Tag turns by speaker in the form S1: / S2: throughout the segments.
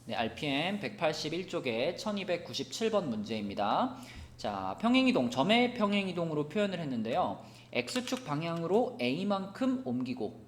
S1: 네, RPM 181쪽에 1297번 문제입니다. 자, 평행이동, 점의 평행이동으로 표현을 했는데요. X축 방향으로 A만큼 옮기고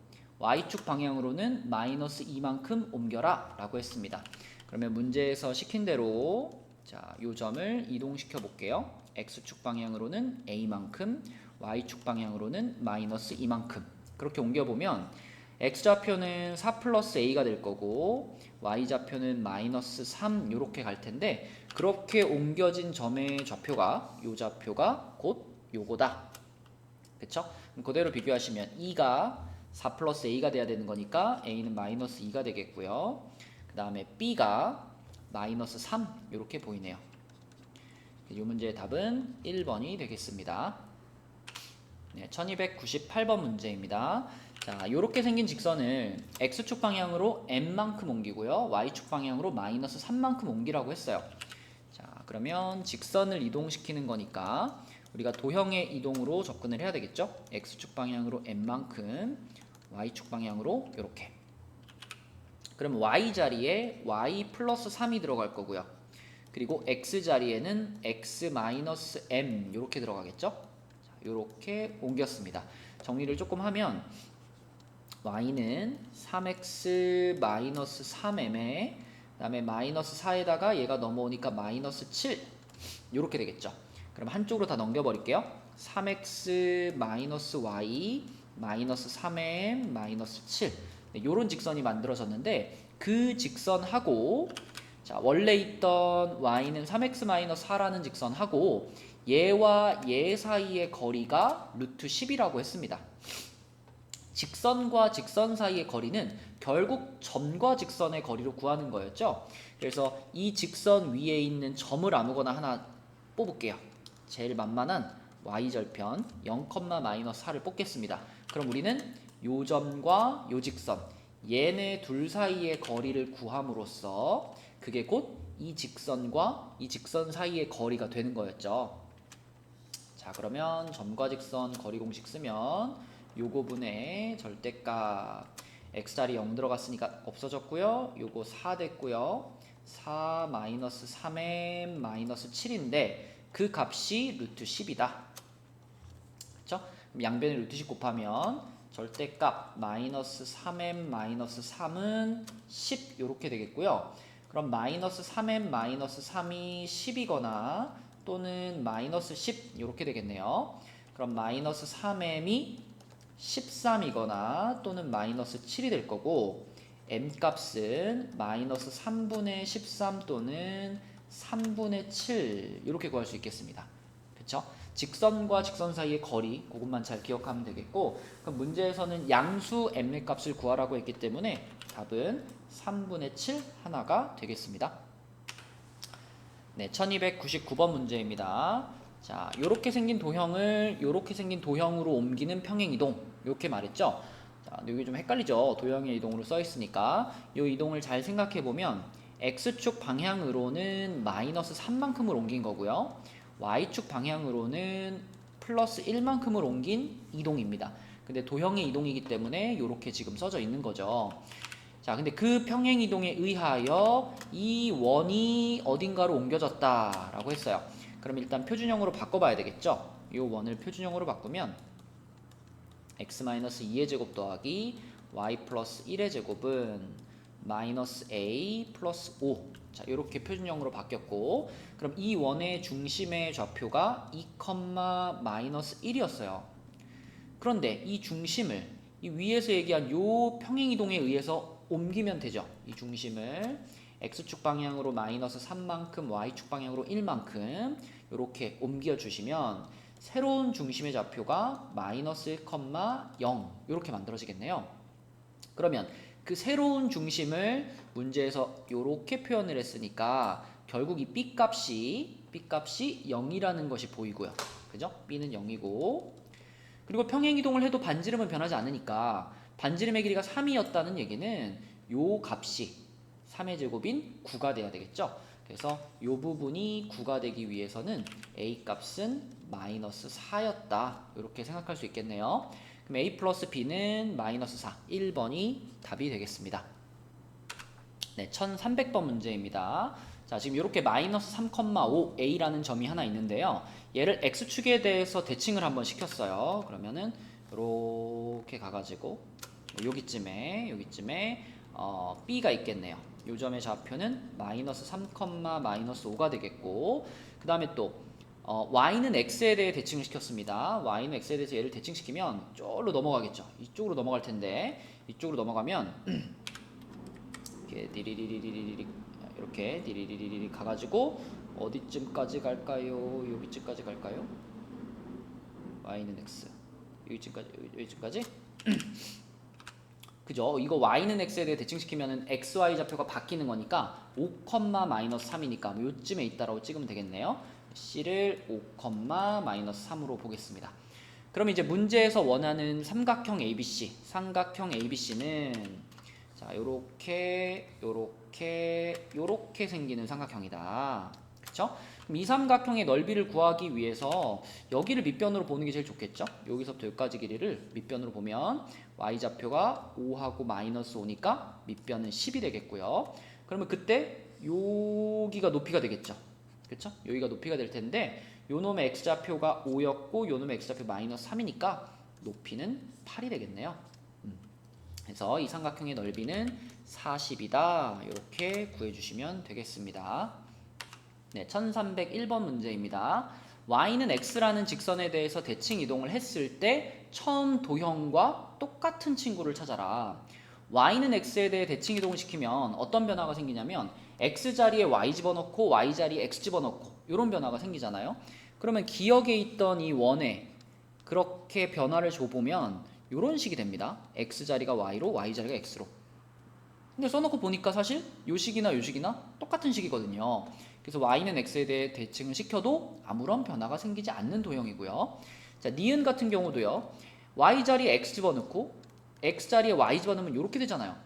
S1: Y축 방향으로는 마이너스 2만큼 옮겨라 라고 했습니다. 그러면 문제에서 시킨 대로 자, 요 점을 이동시켜 볼게요. X축 방향으로는 A만큼, Y축 방향으로는 마이너스 2만큼 그렇게 옮겨보면 X좌표는 4 플러스 A가 될 거고 Y좌표는 마이너스 3 이렇게 갈 텐데 그렇게 옮겨진 점의 좌표가 요 좌표가 곧 요거다. 그쵸? 그럼 그대로 비교하시면 2가 4 플러스 A가 돼야 되는 거니까 A는 마이너스 2가 되겠고요. 그 다음에 B가 마이너스 3 이렇게 보이네요. 이 문제의 답은 1번이 되겠습니다. 네, 1298번 문제입니다. 자, 이렇게 생긴 직선을 X축 방향으로 M만큼 옮기고요. Y축 방향으로 마이너스 3만큼 옮기라고 했어요. 자, 그러면 직선을 이동시키는 거니까 우리가 도형의 이동으로 접근을 해야 되겠죠? X축 방향으로 M만큼, Y축 방향으로 이렇게. 그럼 Y 자리에 Y 플러스 3이 들어갈 거고요. 그리고 X 자리에는 X 마이너스 M 이렇게 들어가겠죠? 이렇게 옮겼습니다. 정리를 조금 하면 y는 3x 마이너스 3m에 그 다음에 마이너스 4에다가 얘가 넘어오니까 마이너스 7 이렇게 되겠죠. 그럼 한쪽으로 다 넘겨버릴게요. 3x 마이너스 y 마이너스 3m 마이너스 7 이런 직선이 만들어졌는데 그 직선하고 자, 원래 있던 y는 3x 마이너스 4라는 직선하고 얘와 얘 사이의 거리가 루트 10이라고 했습니다. 직선과 직선 사이의 거리는 결국 점과 직선의 거리로 구하는 거였죠. 그래서 이 직선 위에 있는 점을 아무거나 하나 뽑을게요. 제일 만만한 y절편 0, 마이너스 4를 뽑겠습니다. 그럼 우리는 요 점과 요 직선 얘네 둘 사이의 거리를 구함으로써 그게 곧 이 직선과 이 직선 사이의 거리가 되는 거였죠. 자, 그러면 점과 직선 거리 공식 쓰면 요거 분의 절대값 x자리 0 들어갔으니까 없어졌고요. 요거 4 됐고요. 4 마이너스 3m 마이너스 7인데 그 값이 루트 10이다. 그쵸? 그럼 양변에 루트 10 곱하면 절대값 마이너스 3m 마이너스 3은 10 요렇게 되겠고요. 그럼 마이너스 3m 마이너스 3이 10이거나 또는 마이너스 10 이렇게 되겠네요. 그럼 마이너스 3m이 13이거나 또는 마이너스 7이 될 거고 m값은 마이너스 3분의 13 또는 3분의 7 이렇게 구할 수 있겠습니다. 그쵸? 직선과 직선 사이의 거리 그것만 잘 기억하면 되겠고 그럼 문제에서는 양수 m의 값을 구하라고 했기 때문에 답은 3분의 7 하나가 되겠습니다. 네, 1299번 문제입니다. 자, 요렇게 생긴 도형을 요렇게 생긴 도형으로 옮기는 평행이동 이렇게 말했죠. 자, 여기 좀 헷갈리죠. 도형의 이동으로 써 있으니까 이 이동을 잘 생각해 보면 x축 방향으로는 마이너스 3만큼을 옮긴 거고요. y축 방향으로는 플러스 1만큼을 옮긴 이동입니다. 근데 도형의 이동이기 때문에 이렇게 지금 써져 있는 거죠. 자, 근데 그 평행이동에 의하여 이 원이 어딘가로 옮겨졌다라고 했어요. 그럼 일단 표준형으로 바꿔봐야 되겠죠? 이 원을 표준형으로 바꾸면 x-2의 제곱 더하기 y 플러스 1의 제곱은 마이너스 a 플러스 5 자, 이렇게 표준형으로 바뀌었고 그럼 이 원의 중심의 좌표가 2, 마이너스 1이었어요. 그런데 이 중심을 이 위에서 얘기한 요 평행이동에 의해서 옮기면 되죠. 이 중심을 x축 방향으로 마이너스 3만큼 y축 방향으로 1만큼 이렇게 옮겨 주시면 새로운 중심의 좌표가 마이너스 1, 0 이렇게 만들어지겠네요. 그러면 그 새로운 중심을 문제에서 이렇게 표현을 했으니까 결국 이 b값이 0이라는 것이 보이고요. 그죠? b는 0이고 그리고 평행이동을 해도 반지름은 변하지 않으니까 반지름의 길이가 3이었다는 얘기는 요 값이 3의 제곱인 9가 돼야 되겠죠. 그래서 요 부분이 9가 되기 위해서는 a 값은 마이너스 4였다. 이렇게 생각할 수 있겠네요. 그럼 a 플러스 b는 마이너스 4, 1번이 답이 되겠습니다. 네, 1300번 문제입니다. 자, 지금 이렇게 마이너스 3,5a라는 점이 하나 있는데요. 얘를 x축에 대해서 대칭을 한번 시켰어요. 그러면은 이렇게 가가지고 여기쯤에 b가 있겠네요. 요 점의 좌표는 마이너스 3, 마이너스 5가 되겠고, 그 다음에 또 y는 x에 대해 대칭을 시켰습니다. y는 x에 대해서 얘를 대칭시키면 저기로 넘어가겠죠. 이쪽으로 넘어갈 텐데, 이쪽으로 넘어가면 이렇게 디리리리리리 이렇게 디리리리리 가가지고 어디쯤까지 갈까요? 여기쯤까지 갈까요? y는 x 여기쯤까지 그죠? 이거 y는 x에 대해 대칭시키면은 xy 좌표가 바뀌는 거니까 5, 마이너스 3이니까 요쯤에 있다라고 찍으면 되겠네요. c를 5, 마이너스 3으로 보겠습니다. 그럼 이제 문제에서 원하는 삼각형 ABC는 자, 요렇게 생기는 삼각형이다. 그쵸? 그럼 이 삼각형의 넓이를 구하기 위해서 여기를 밑변으로 보는 게 제일 좋겠죠? 여기서부터 여기까지 길이를 밑변으로 보면 y좌표가 5하고 마이너스 5니까 밑변은 10이 되겠고요. 그러면 그때 여기가 높이가 되겠죠? 그쵸? 여기가 높이가 될 텐데 요 놈의 x좌표가 5였고 요 놈의 x좌표 마이너스 3이니까 높이는 8이 되겠네요. 그래서 이 삼각형의 넓이는 40이다. 이렇게 구해주시면 되겠습니다. 네, 1301번 문제입니다. y는 x라는 직선에 대해서 대칭 이동을 했을 때 처음 도형과 똑같은 친구를 찾아라. y는 x에 대해 대칭 이동을 시키면 어떤 변화가 생기냐면 x 자리에 y 집어넣고 y 자리에 x 집어넣고 이런 변화가 생기잖아요. 그러면 기억에 있던 이 원에 그렇게 변화를 줘보면 이런 식이 됩니다. x 자리가 y로 y 자리가 x로. 근데 써놓고 보니까 사실 요 식이나 요 식이나 똑같은 식이거든요. 그래서 y는 x에 대해 대칭을 시켜도 아무런 변화가 생기지 않는 도형이고요. 자, 니은 같은 경우도요. y 자리에 x 집어넣고 x 자리에 y 집어넣으면 이렇게 되잖아요.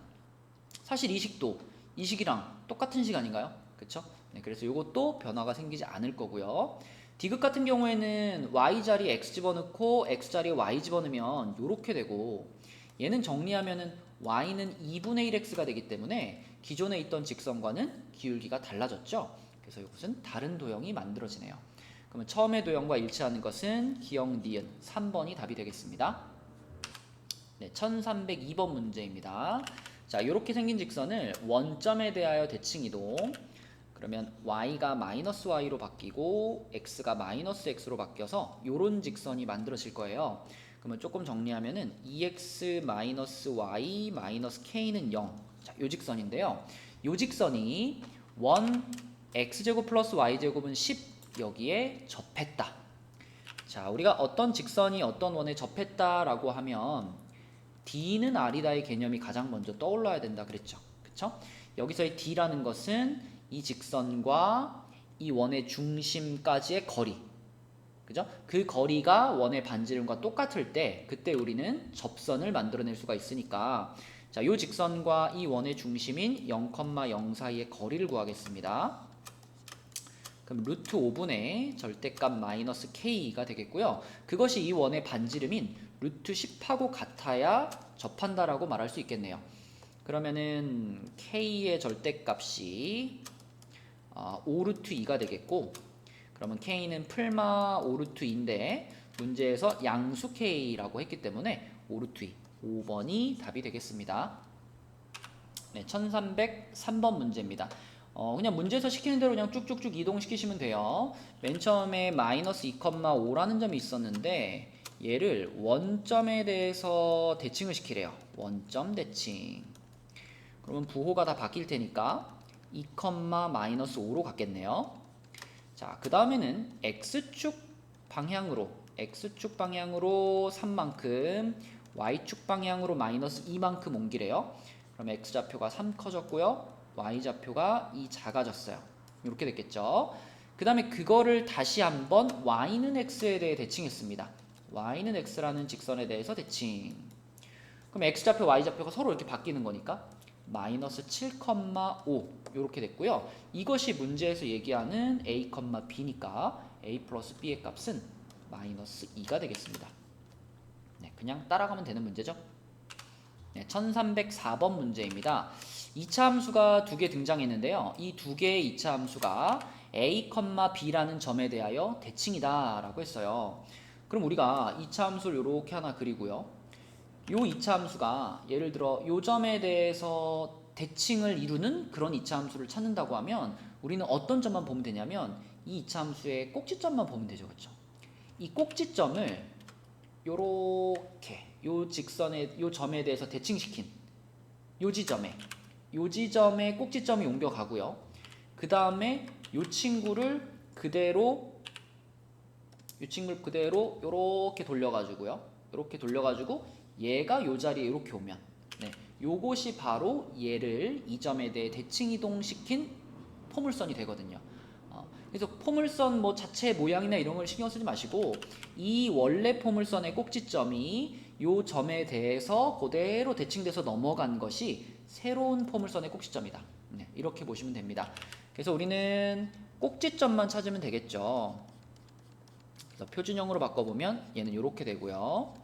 S1: 사실 이 식도 이 식이랑 똑같은 식 아닌가요? 그쵸? 네, 그래서 이것도 변화가 생기지 않을 거고요. 디귿 같은 경우에는 y 자리에 x 집어넣고 x 자리에 y 집어넣으면 이렇게 되고 얘는 정리하면은 y는 2분의 1x가 되기 때문에 기존에 있던 직선과는 기울기가 달라졌죠. 그래서 이것은 다른 도형이 만들어지네요. 그러면 처음의 도형과 일치하는 것은 기역 니은 3번이 답이 되겠습니다. 네, 1302번 문제입니다. 자, 이렇게 생긴 직선을 원점에 대하여 대칭 이동. 그러면 y가 마이너스 y로 바뀌고 x가 마이너스 x로 바뀌어서 이런 직선이 만들어질 거예요. 그러면 조금 정리하면은 2x 마이너스 y 마이너스 k는 0. 자, 요 직선인데요. 요 직선이 원 x제곱 플러스 y제곱은 10 여기에 접했다. 자, 우리가 어떤 직선이 어떤 원에 접했다라고 하면 D는 R이다의 개념이 가장 먼저 떠올라야 된다 그랬죠. 그쵸? 여기서의 D라는 것은 이 직선과 이 원의 중심까지의 거리. 그죠? 그 거리가 원의 반지름과 똑같을 때 그때 우리는 접선을 만들어낼 수가 있으니까 자, 요 직선과 이 원의 중심인 0,0 사이의 거리를 구하겠습니다. 그럼 루트 5분의 절대값 마이너스 k가 되겠고요. 그것이 이 원의 반지름인 루트 10하고 같아야 접한다라고 말할 수 있겠네요. 그러면은 k의 절대값이 5루트 2가 되겠고 그러면 k는 풀마 5루트 2인데 문제에서 양수 k라고 했기 때문에 5루트 2, 5번이 답이 되겠습니다. 네, 1303번 문제입니다. 그냥 문제에서 시키는 대로 그냥 쭉쭉쭉 이동시키시면 돼요. 맨 처음에 마이너스 2,5라는 점이 있었는데 얘를 원점에 대해서 대칭을 시키래요. 원점 대칭. 그러면 부호가 다 바뀔 테니까 2, 마이너스 5로 갔겠네요. 자, 그 다음에는 x축 방향으로 3만큼 y축 방향으로 마이너스 2만큼 옮기래요. 그럼 x좌표가 3 커졌고요. y좌표가 2 작아졌어요. 이렇게 됐겠죠. 그 다음에 그거를 다시 한번 y는 x에 대해 대칭했습니다. y는 x라는 직선에 대해서 대칭. 그럼 x좌표, y좌표가 서로 이렇게 바뀌는 거니까 마이너스 7,5 이렇게 됐고요. 이것이 문제에서 얘기하는 a, b니까 a 플러스 b의 값은 마이너스 2가 되겠습니다. 네, 그냥 따라가면 되는 문제죠. 네, 1304번 문제입니다. 2차 함수가 두 개 등장했는데요. 이 두 개의 2차 함수가 a, b라는 점에 대하여 대칭이다 라고 했어요. 그럼 우리가 2차 함수를 이렇게 하나 그리고요. 요 2차 함수가 예를 들어 요 점에 대해서 대칭을 이루는 그런 2차 함수를 찾는다고 하면 우리는 어떤 점만 보면 되냐면 이 2차 함수의 꼭지점만 보면 되죠. 그렇죠? 이 꼭지점을 요렇게 요 직선의 요 점에 대해서 대칭시킨 요 지점에 꼭지점이 옮겨가고요. 그 다음에 요 친구를 그대로 요렇게 돌려가지고요. 요렇게 돌려가지고 얘가 요 자리에 이렇게 오면 네, 요것이 바로 얘를 이 점에 대해 대칭 이동시킨 포물선이 되거든요. 그래서 포물선 뭐 자체 모양이나 이런 걸 신경 쓰지 마시고 이 원래 포물선의 꼭지점이 요 점에 대해서 그대로 대칭돼서 넘어간 것이 새로운 포물선의 꼭지점이다. 네, 이렇게 보시면 됩니다. 그래서 우리는 꼭지점만 찾으면 되겠죠. 그래서 표준형으로 바꿔보면 얘는 이렇게 되고요.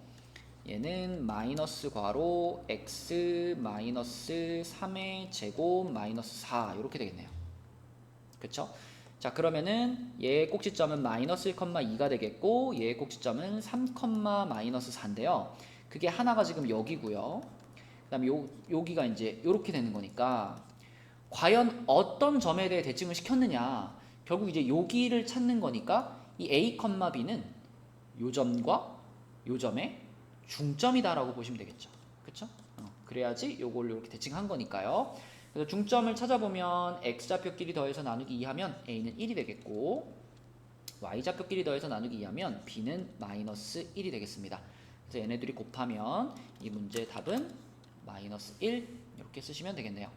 S1: 얘는 마이너스 괄호 x 마이너스 3의 제곱 마이너스 4 이렇게 되겠네요. 그쵸? 자, 그러면은 얘의 꼭지점은 마이너스 1,2가 되겠고 얘의 꼭지점은 3, 마이너스 4인데요. 그게 하나가 지금 여기고요. 그 다음에 여기가 이제 이렇게 되는 거니까 과연 어떤 점에 대해 대칭을 시켰느냐, 결국 이제 여기를 찾는 거니까 이 a, b는 요 점과 요 점의 중점이다라고 보시면 되겠죠. 그쵸? 그래야지 요걸 이렇게 대칭한 거니까요. 그래서 중점을 찾아보면 x좌표끼리 더해서 나누기 2하면 a는 1이 되겠고 y좌표끼리 더해서 나누기 2하면 b는 마이너스 1이 되겠습니다. 그래서 얘네들이 곱하면 이 문제의 답은 마이너스 1 이렇게 쓰시면 되겠네요.